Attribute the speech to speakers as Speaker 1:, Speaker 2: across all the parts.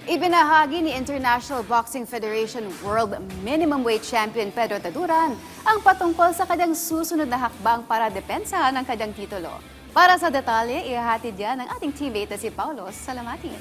Speaker 1: Ibinahagi ni International Boxing Federation World Minimum Weight Champion Pedro Taduran ang patungkol sa kanyang susunod na hakbang para depensahan ang kanyang titulo. Para sa detalye, ihahatid yan ng ating teammate na si Paulos Salamatin.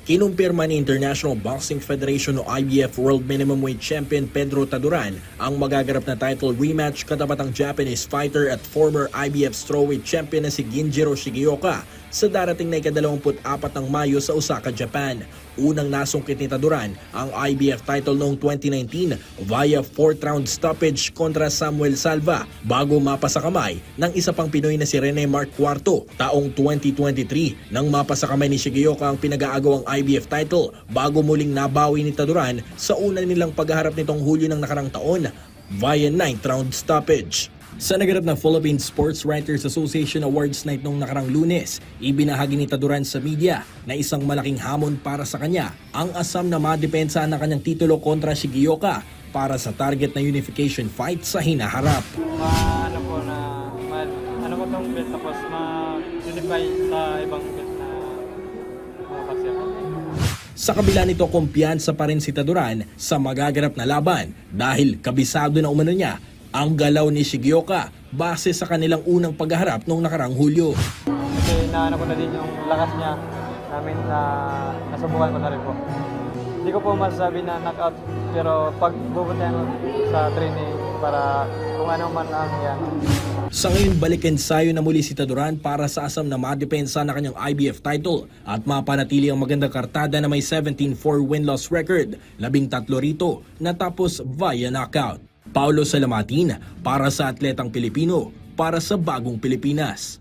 Speaker 2: Kinumpirma ni International Boxing Federation o IBF World Minimum Weight Champion Pedro Taduran ang magaganap na title rematch katapat ang Japanese fighter at former IBF Strawweight Champion na si Ginjiro Shigeoka sa darating na ika-24 ng Mayo sa Osaka, Japan. Unang nasungkit ni Taduran ang IBF title noong 2019 via 4th round stoppage kontra Samuel Salva bago mapasa kamay ng isa pang Pinoy na si Rene Mark IV taong 2023 nang mapasa kamay ni Shigeoka ang pinag-aagawang IBF title bago muling nabawi ni Taduran sa una nilang paghaharap nitong Hulyo ng nakarang taon via 9th round stoppage. Sa naganap na Philippine Sports Writers Association Awards Night noong nakarang Lunes, ibinahagi ni Taduran sa media na isang malaking hamon para sa kanya ang asam na madepensa ng kanyang titulo kontra Shigeoka para sa target na unification fight sa hinaharap.
Speaker 3: Ano ko tong bet tapos ma-unify sa ibang bet na mga pasya.
Speaker 2: Sa kabila nito, kumpiyansa pa rin si Taduran sa magaganap na laban dahil kabisado na umano niya ang galaw ni Shigeoka base sa kanilang unang pagharap noong nakarang Hulyo.
Speaker 3: Kasi naano ko na din yung lakas niya namin na nasubukan ko na rin po. Hindi ko po masasabi na knockout pero pag bubutayan sa training para kung ano man ang yan.
Speaker 2: Sa ngayon, balik ensayo na muli si Taduran para sa asam na madepensa na kanyang IBF title at mapanatili ang magandang kartada na may 17-4 win-loss record, 13 rito natapos via knockout. Paulo Salamatin para sa Atletang Pilipino, para sa Bagong Pilipinas.